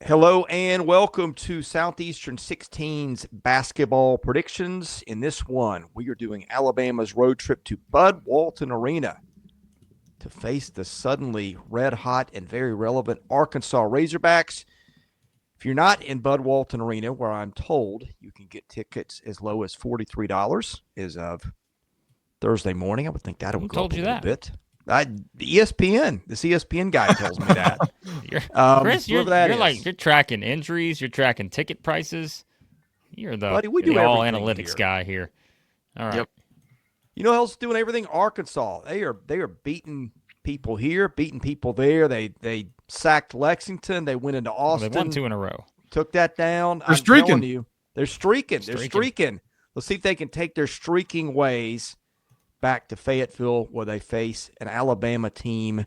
Hello and welcome to Southeastern 16's basketball predictions. In this one, we are doing Alabama's road trip to Bud Walton Arena to face the suddenly red-hot and very relevant Arkansas Razorbacks. If you're not in Bud Walton Arena, where I'm told you can get tickets as low as $43 as of Thursday morning, I would think that would go up a little bit. ESPN, this ESPN guy tells me that. Chris, you're tracking injuries, you're tracking ticket prices. You're the, Buddy, we you're do the all everything analytics here. Guy here. All right. Yep. You know who else is doing everything? Arkansas. They are beating people here, beating people there. They sacked Lexington. They went into Austin. Well, they won 2 in a row. Took that down. They're streaking. They're streaking. Let's see if they can take their streaking ways back to Fayetteville, where they face an Alabama team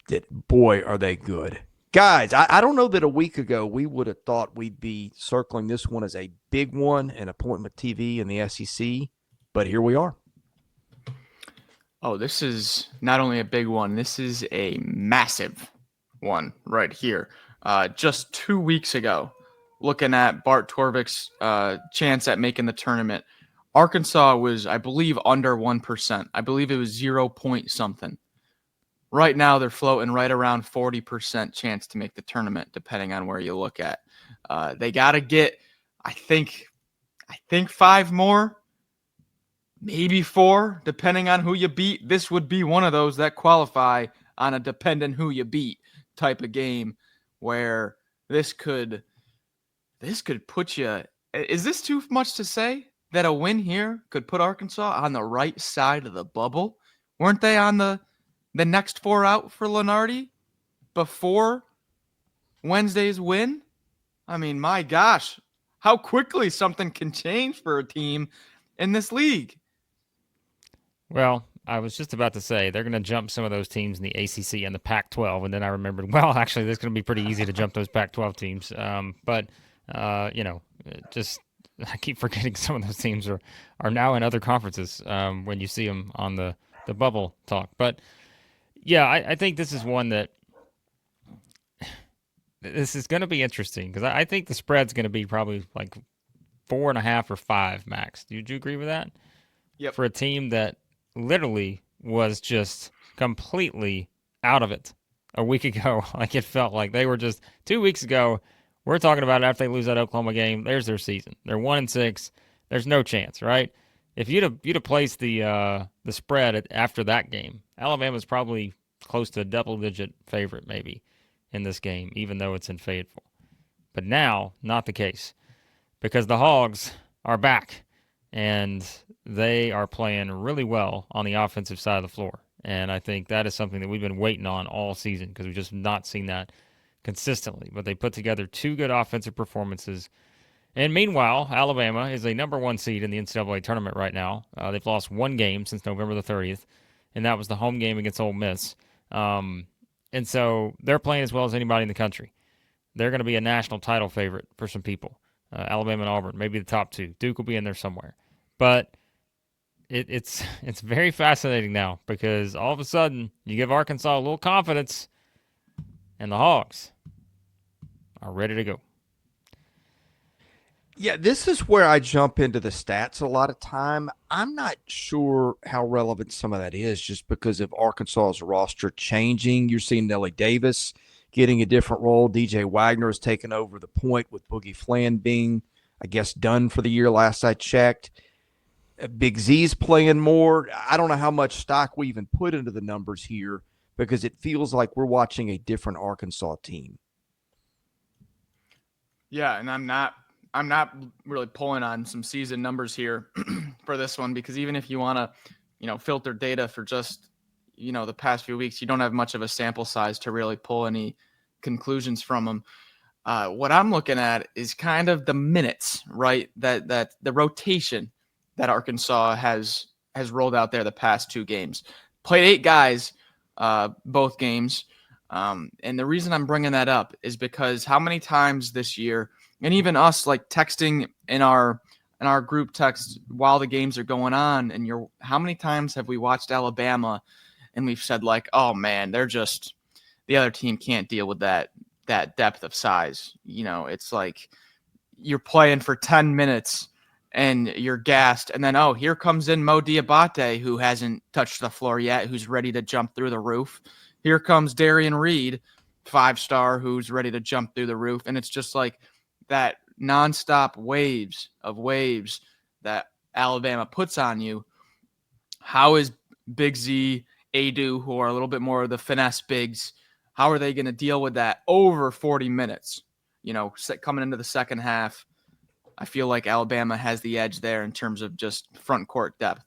that, boy, are they good. Guys, I don't know that a week ago we would have thought we'd be circling this one as a big one in appointment TV in the SEC, but here we are. Oh, this is not only a big one, this is a massive one right here. Just 2 weeks ago, looking at Bart Torvik's chance at making the tournament, Arkansas was, I believe, under 1%. I believe it was 0 point something. Right now, they're floating right around 40% chance to make the tournament, depending on where you look at. They got to get, I think 5 more, maybe 4, depending on who you beat. This would be one of those that qualify on a depending who you beat type of game, where this could put you. Is this too much to say that a win here could put Arkansas on the right side of the bubble? Weren't they on the next 4 out for Lunardi before Wednesday's win? I mean, my gosh, how quickly something can change for a team in this league. Well, I was just about to say they're going to jump some of those teams in the ACC and the Pac-12, and then I remembered, well, actually, this is going to be pretty easy to jump those Pac-12 teams. Just I keep forgetting some of those teams are now in other conferences when you see them on the bubble talk. But, yeah, I think this is one that this is going to be interesting because I think the spread's going to be probably like 4.5 or 5 max. Do you agree with that? Yep. For a team that literally was just completely out of it a week ago. Like it felt like they were just 2 weeks ago. We're talking about it after they lose that Oklahoma game. There's their season. They're 1-6. There's no chance, right? If you'd have placed the spread after that game, Alabama's probably close to a double-digit favorite maybe in this game, even though it's in Fayetteville. But now, not the case, because the Hogs are back and they are playing really well on the offensive side of the floor. And I think that is something that we've been waiting on all season because we've just not seen that consistently. But they put together 2 good offensive performances. And meanwhile, Alabama is a number 1 seed in the NCAA tournament right now. They've lost 1 game since November the 30th, and that was the home game against Ole Miss. And so they're playing as well as anybody in the country. They're going to be a national title favorite for some people. Alabama and Auburn, maybe the top 2. Duke will be in there somewhere. But it's very fascinating now because all of a sudden you give Arkansas a little confidence, and the Hogs are ready to go. Yeah, this is where I jump into the stats a lot of time. I'm not sure how relevant some of that is just because of Arkansas's roster changing. You're seeing Nelly Davis getting a different role. DJ Wagner has taken over the point with Boogie Flan being, I guess, done for the year last I checked. Big Z's playing more. I don't know how much stock we even put into the numbers here because it feels like we're watching a different Arkansas team. Yeah, and I'm not really pulling on some season numbers here for this one because even if you want to, filter data for just, the past few weeks, you don't have much of a sample size to really pull any conclusions from them. What I'm looking at is kind of the minutes, right? That the rotation that Arkansas has rolled out there the past 2 games. Played 8 guys both games. And the reason I'm bringing that up is because how many times this year, and even us like texting in our group text while the games are going on, and how many times have we watched Alabama and we've said like, oh man, the other team can't deal with that that depth of size. It's like you're playing for 10 minutes and you're gassed, and then here comes in Mo Diabate, who hasn't touched the floor yet, who's ready to jump through the roof. Here comes Darian Reed, 5-star, who's ready to jump through the roof. And it's just like that nonstop waves that Alabama puts on you. How is Big Z, Adu, who are a little bit more of the finesse bigs, how are they going to deal with that over 40 minutes? Coming into the second half, I feel like Alabama has the edge there in terms of just front court depth.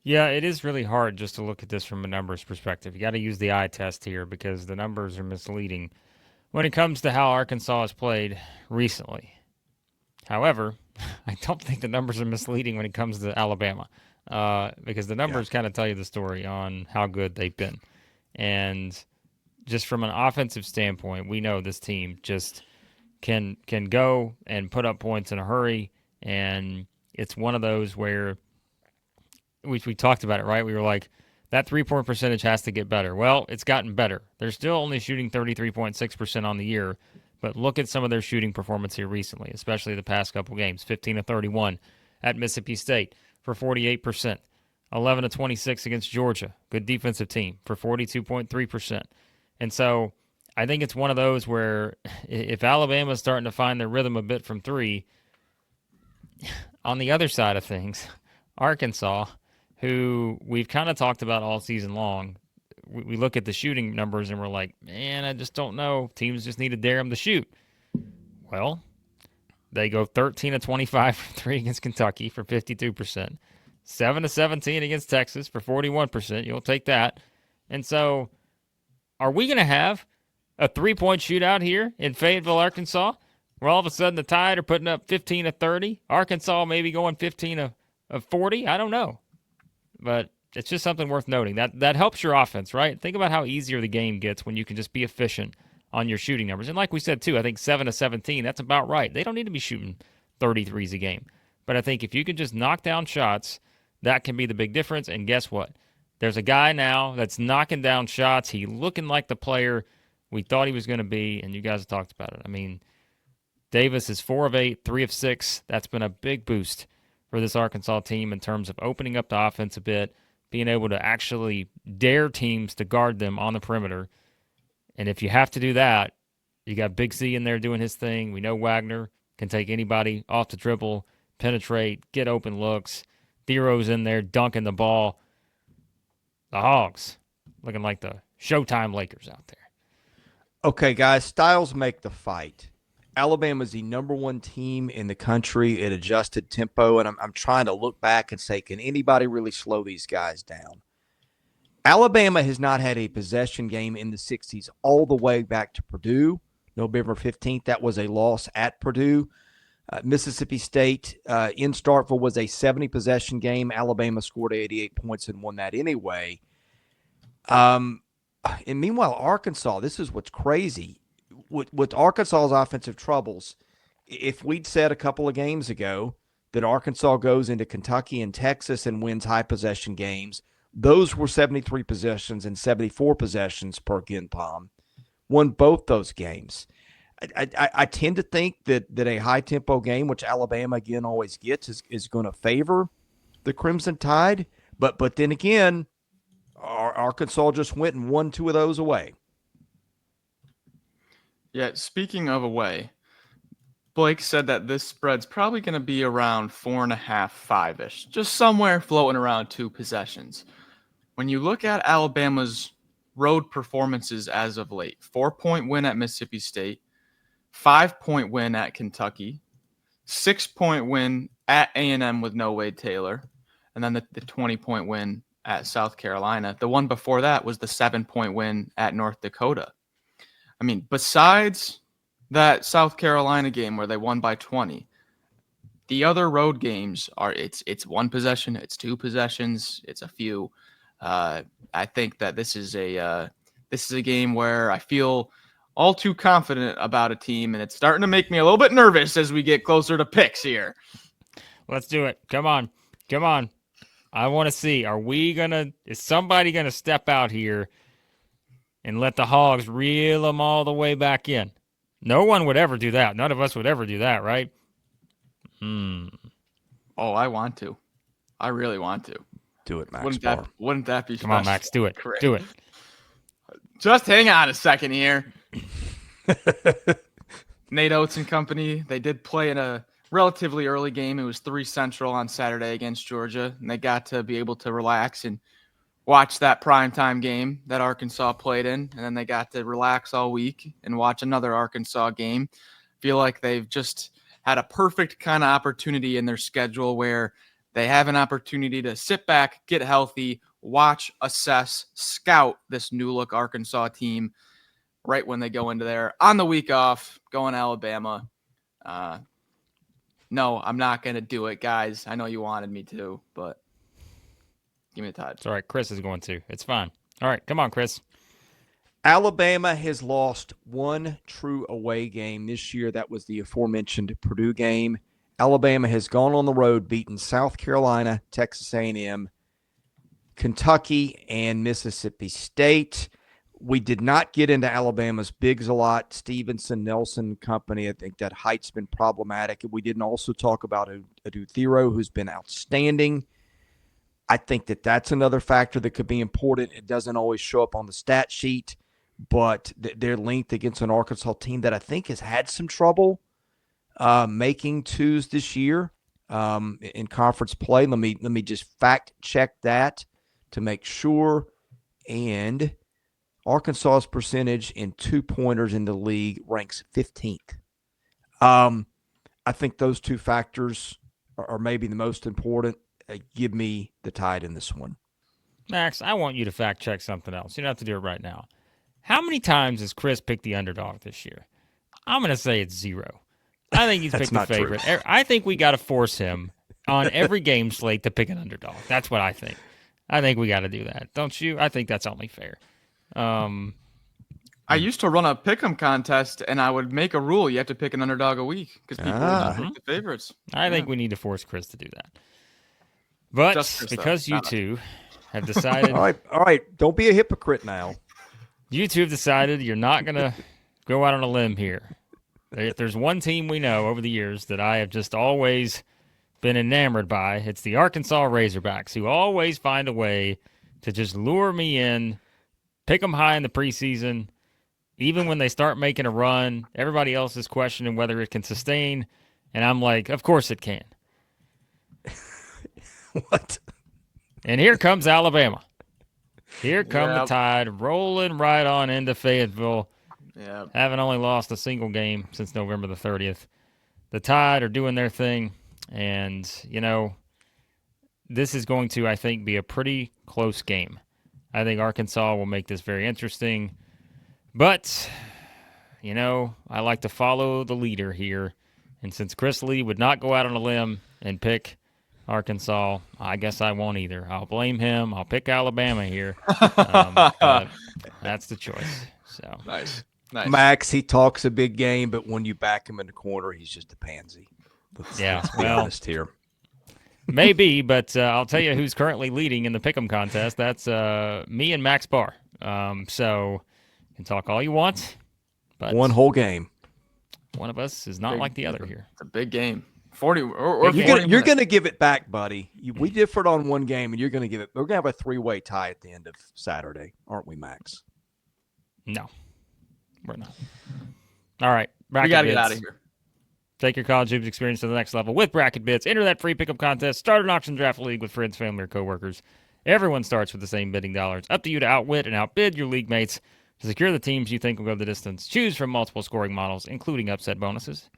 Yeah, it is really hard just to look at this from a numbers perspective. You got to use the eye test here because the numbers are misleading when it comes to how Arkansas has played recently. However, I don't think the numbers are misleading when it comes to Alabama because the numbers kind of tell you the story on how good they've been. And just from an offensive standpoint, we know this team just can go and put up points in a hurry, and it's one of those where we talked about it, right? We were like, that 3-point percentage has to get better. Well, it's gotten better. They're still only shooting 33.6% on the year, but look at some of their shooting performance here recently, especially the past couple games. 15 of 31 at Mississippi State for 48%. 11 of 26 against Georgia. Good defensive team for 42.3%. And so I think it's one of those where if Alabama's starting to find their rhythm a bit from three, on the other side of things, Arkansas, who we've kind of talked about all season long, we look at the shooting numbers and we're like, man, I just don't know. Teams just need to dare them to shoot. Well, they go 13 of 25 from three against Kentucky for 52%. 7 of 17 against Texas for 41%. You'll take that. And so are we going to have a 3-point shootout here in Fayetteville, Arkansas, where all of a sudden the Tide are putting up 15 of 30? Arkansas maybe going 15 of 40? I don't know. But it's just something worth noting. That helps your offense, right? Think about how easier the game gets when you can just be efficient on your shooting numbers. And like we said, too, I think 7 of 17, that's about right. They don't need to be shooting 33s a game. But I think if you can just knock down shots, that can be the big difference. And guess what? There's a guy now that's knocking down shots. He looking like the player we thought he was going to be, and you guys have talked about it. I mean, Davis is 4 of 8, 3 of 6. That's been a big boost for this Arkansas team in terms of opening up the offense a bit, being able to actually dare teams to guard them on the perimeter. And if you have to do that, you got Big C in there doing his thing. We know Wagner can take anybody off the dribble, penetrate, get open looks. Thero's in there dunking the ball. The Hogs looking like the Showtime Lakers out there. Okay, guys, styles make the fight. Alabama's the number one team in the country at adjusted tempo, and I'm trying to look back and say, can anybody really slow these guys down? Alabama has not had a possession game in the 60s all the way back to Purdue. November 15th, that was a loss at Purdue. Mississippi State in Starkville was a 70-possession game. Alabama scored 88 points and won that anyway. And meanwhile, Arkansas, this is what's crazy. With Arkansas's offensive troubles, if we'd said a couple of games ago that Arkansas goes into Kentucky and Texas and wins high possession games, those were 73 possessions and 74 possessions per Gen-Pom. Won both those games. I tend to think that a high-tempo game, which Alabama, again, always gets, is going to favor the Crimson Tide. But then again, Arkansas just went and won 2 of those away. Yeah, speaking of away, Blake said that this spread's probably going to be around 4.5, 5-ish, just somewhere floating around 2 possessions. When you look at Alabama's road performances as of late, 4-point win at Mississippi State, 5-point win at Kentucky, 6-point win at A&M with no Wade Taylor, and then the 20-point win at South Carolina. The one before that was the 7-point win at North Dakota. I mean, besides that South Carolina game where they won by 20, the other road games are it's 1 possession, it's 2 possessions, it's a few. I think that this is a game where I feel all too confident about a team, and it's starting to make me a little bit nervous as we get closer to picks here. Let's do it. Come on. I want to see. Is somebody gonna step out here and let the Hogs reel them all the way back in. No one would ever do that. None of us would ever do that, right? Oh, I want to. I really want to. Do it, Max Barr. Wouldn't that be Come on, Max, do it. Great. Do it. Just hang on a second here. Nate Oates and company, they did play in a relatively early game. It was 3 Central on Saturday against Georgia, and they got to be able to relax and watch that primetime game that Arkansas played in, and then they got to relax all week and watch another Arkansas game. Feel like they've just had a perfect kind of opportunity in their schedule where they have an opportunity to sit back, get healthy, watch, assess, scout this new-look Arkansas team right when they go into there on the week off, going to Alabama. No, I'm not going to do it, guys. I know you wanted me to, but give me the Tide. It's all right. Chris is going to. It's fine. All right. Come on, Chris. Alabama has lost one true away game this year. That was the aforementioned Purdue game. Alabama has gone on the road, beaten South Carolina, Texas A&M, Kentucky, and Mississippi State. We did not get into Alabama's bigs a lot. Stevenson, Nelson company, I think that height's been problematic. We didn't also talk about Adu Thero, who's been outstanding. I think that that's another factor that could be important. It doesn't always show up on the stat sheet, but their length against an Arkansas team that I think has had some trouble making twos this year in conference play. Let me just fact check that to make sure. And Arkansas's percentage in 2-pointers in the league ranks 15th. I think those two factors are maybe the most important. Give me the Tide in this one. Max, I want you to fact check something else. You don't have to do it right now. How many times has Chris picked the underdog this year? I'm going to say it's 0. I think he's picked the favorite. True. I think we got to force him on every game slate to pick an underdog. That's what I think. I think we got to do that. Don't you? I think that's only fair. I used to run a pick'em contest, and I would make a rule: you have to pick an underdog a week because people would pick the favorites. I think we need to force Chris to do that. But because you two have decided, all right, don't be a hypocrite now. You two have decided you're not going to go out on a limb here. If there's one team we know over the years that I have just always been enamored by, it's the Arkansas Razorbacks, who always find a way to just lure me in. Pick them high in the preseason. Even when they start making a run, everybody else is questioning whether it can sustain. And I'm like, of course it can. What? And here comes Alabama. Here come the Tide rolling right on into Fayetteville. Yeah. Haven't only lost a single game since November the 30th. The Tide are doing their thing. And, this is going to, I think, be a pretty close game. I think Arkansas will make this very interesting. But, I like to follow the leader here. And since Chris Lee would not go out on a limb and pick Arkansas, I guess I won't either. I'll blame him. I'll pick Alabama here. But that's the choice. So Nice. Max, he talks a big game, but when you back him in the corner, he's just a pansy. Let's be honest here. Maybe, but I'll tell you who's currently leading in the pick'em contest. That's me and Max Barr. So you can talk all you want, but one whole game. One of us is not like the other here. It's a big game. 40 You're going to give it back, buddy. We differed on one game, and you're going to give it. We're going to have a 3-way tie at the end of Saturday, aren't we, Max? No, we're not. All right, we got to get out of here. Take your college hoops experience to the next level with Bracket Bids. Enter that free pickup contest. Start an auction draft league with friends, family, or coworkers. Everyone starts with the same bidding dollars. Up to you to outwit and outbid your league mates to secure the teams you think will go the distance. Choose from multiple scoring models, including upset bonuses.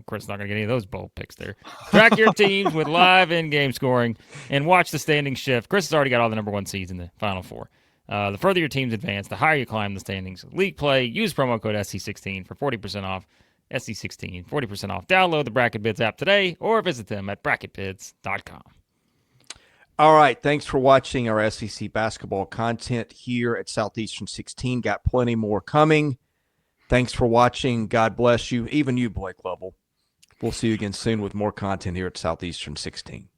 Chris is not going to get any of those bold picks there. Track your teams with live in-game scoring and watch the standings shift. Chris has already got all the number 1 seeds in the Final Four. The further your teams advance, the higher you climb the standings. League play, use promo code SC16 for 40% off. SC16, 40% off. Download the Bracket Bids app today or visit them at bracketbids.com. All right. Thanks for watching our SEC basketball content here at Southeastern 16. Got plenty more coming. Thanks for watching. God bless you. Even you, Blake Lovell. We'll see you again soon with more content here at Southeastern 16.